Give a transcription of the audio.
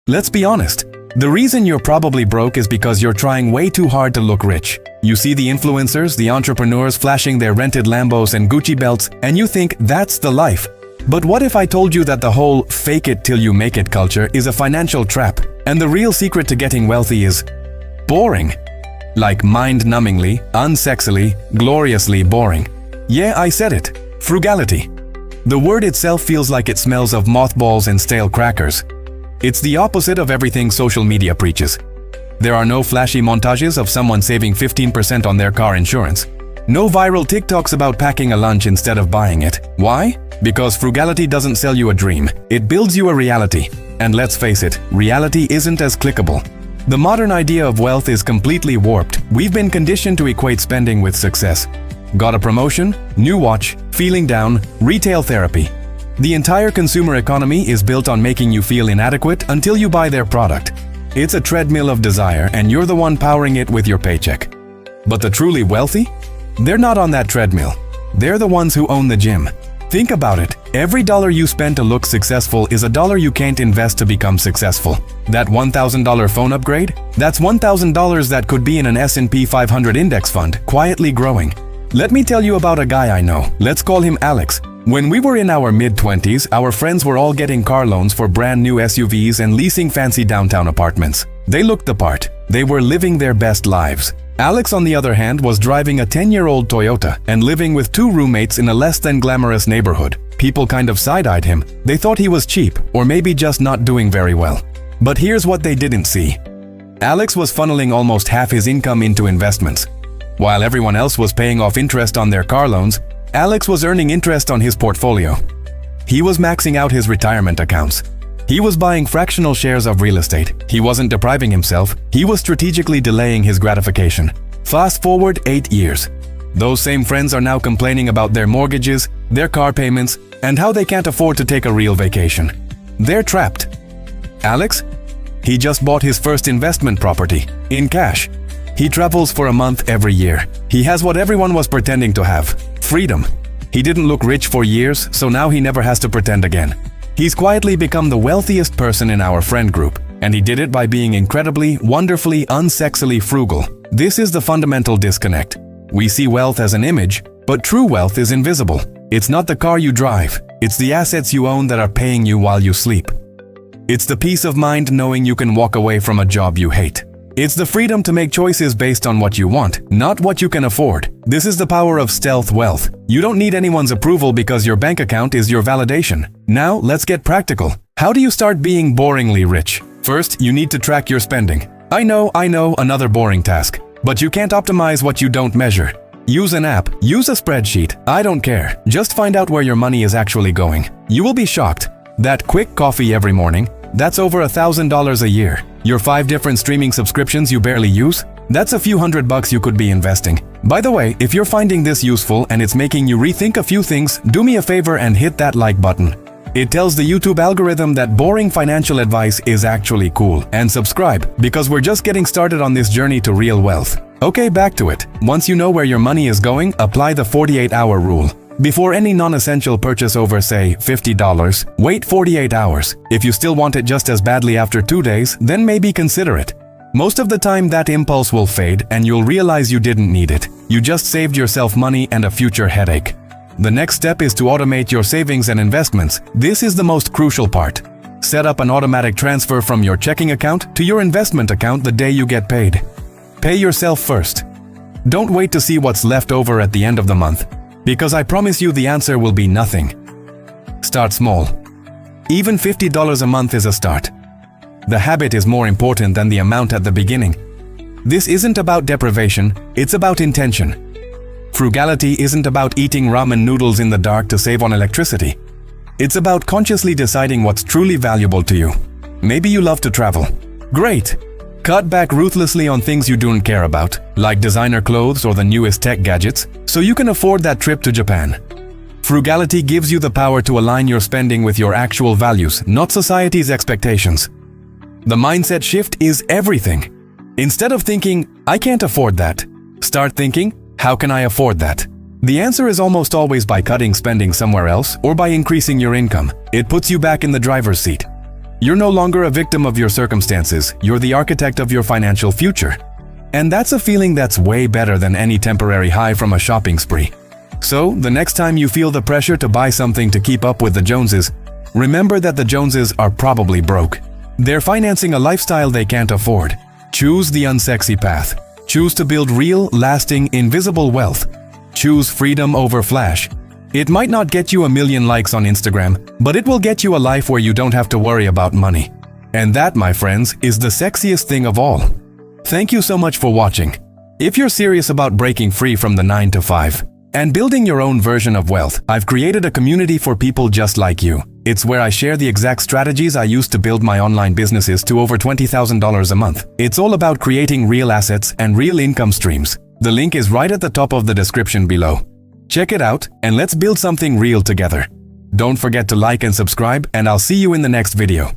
Let's be honest. The reason you're probably broke is because you're trying way too hard to look rich. You see the influencers, the entrepreneurs flashing their rented Lambos and Gucci belts, and you think that's the life. But what if I told you that the whole fake it till you make it culture is a financial trap, and the real secret to getting wealthy is boring? Like mind-numbingly, unsexily, gloriously boring. Yeah, I said it. Frugality. The word itself feels like it smells of mothballs and stale crackers. It's the opposite of everything social media preaches. There are no flashy montages of someone saving 15% on their car insurance. No viral TikToks about packing a lunch instead of buying it. Why? Because frugality doesn't sell you a dream. It builds you a reality. And let's face it, reality isn't as clickable. The modern idea of wealth is completely warped. We've been conditioned to equate spending with success. Got a promotion? New watch? Feeling down? Retail therapy. The entire consumer economy is built on making you feel inadequate until you buy their product. It's a treadmill of desire, and you're the one powering it with your paycheck. But the truly wealthy? They're not on that treadmill. They're the ones who own the gym. Think about it. Every dollar you spend to look successful is a dollar you can't invest to become successful. That $1,000 phone upgrade? That's $1,000 that could be in an S&P 500 index fund, quietly growing. Let me tell you about a guy I know. Let's call him Alex. When we were in our mid-20s, our friends were all getting car loans for brand new SUVs and leasing fancy downtown apartments. They looked the part. They were living their best lives. Alex, on the other hand, was driving a 10-year-old Toyota and living with 2 roommates in a less than glamorous neighborhood. People kind of side-eyed him. They thought he was cheap, or maybe just not doing very well. But here's what they didn't see. Alex was funneling almost half his income into investments. While everyone else was paying off interest on their car loans, Alex was earning interest on his portfolio. He was maxing out his retirement accounts. He was buying fractional shares of real estate. He wasn't depriving himself. He was strategically delaying his gratification. Fast forward 8 years. Those same friends are now complaining about their mortgages, their car payments, and how they can't afford to take a real vacation. They're trapped. Alex? He just bought his first investment property, in cash. He travels for a month every year. He has what everyone was pretending to have: freedom. He didn't look rich for years, so now he never has to pretend again. He's quietly become the wealthiest person in our friend group, and he did it by being incredibly, wonderfully, unsexily frugal. This is the fundamental disconnect. We see wealth as an image, but true wealth is invisible. It's not the car you drive. It's the assets you own that are paying you while you sleep. It's the peace of mind knowing you can walk away from a job you hate. It's the freedom to make choices based on what you want, not what you can afford. This is the power of stealth wealth. You don't need anyone's approval because your bank account is your validation. Now, let's get practical. How do you start being boringly rich? First, you need to track your spending. I know, another boring task. But you can't optimize what you don't measure. Use an app, use a spreadsheet, I don't care. Just find out where your money is actually going. You will be shocked. That quick coffee every morning, that's over $1,000 a year. Your 5 different streaming subscriptions you barely use, that's a few $100 you could be investing. By the way, if you're finding this useful and it's making you rethink a few things, do me a favor and hit that like button. It tells the YouTube algorithm that boring financial advice is actually cool. And subscribe, because we're just getting started on this journey to real wealth. Okay, back to it. Once you know where your money is going, apply the 48-hour rule. Before any non-essential purchase over, say, $50, wait 48 hours. If you still want it just as badly after 2 days, then maybe consider it. Most of the time, that impulse will fade and you'll realize you didn't need it. You just saved yourself money and a future headache. The next step is to automate your savings and investments. This is the most crucial part. Set up an automatic transfer from your checking account to your investment account the day you get paid. Pay yourself first. Don't wait to see what's left over at the end of the month, because I promise you the answer will be nothing. Start small. Even $50 a month is a start. The habit is more important than the amount at the beginning. This isn't about deprivation, it's about intention. Frugality isn't about eating ramen noodles in the dark to save on electricity. It's about consciously deciding what's truly valuable to you. Maybe you love to travel. Great! Cut back ruthlessly on things you don't care about, like designer clothes or the newest tech gadgets, so you can afford that trip to Japan. Frugality gives you the power to align your spending with your actual values, not society's expectations. The mindset shift is everything. Instead of thinking, I can't afford that, start thinking, how can I afford that? The answer is almost always by cutting spending somewhere else or by increasing your income. It puts you back in the driver's seat. You're no longer a victim of your circumstances, you're the architect of your financial future. And that's a feeling that's way better than any temporary high from a shopping spree. So, the next time you feel the pressure to buy something to keep up with the Joneses, remember that the Joneses are probably broke. They're financing a lifestyle they can't afford. Choose the unsexy path. Choose to build real, lasting, invisible wealth. Choose freedom over flash. It might not get you 1 million likes on Instagram, but it will get you a life where you don't have to worry about money. And that, my friends, is the sexiest thing of all. Thank you so much for watching. If you're serious about breaking free from the 9 to 5 and building your own version of wealth, I've created a community for people just like you. It's where I share the exact strategies I used to build my online businesses to over $20,000 a month. It's all about creating real assets and real income streams. The link is right at the top of the description below. Check it out and let's build something real together. Don't forget to like and subscribe, and I'll see you in the next video.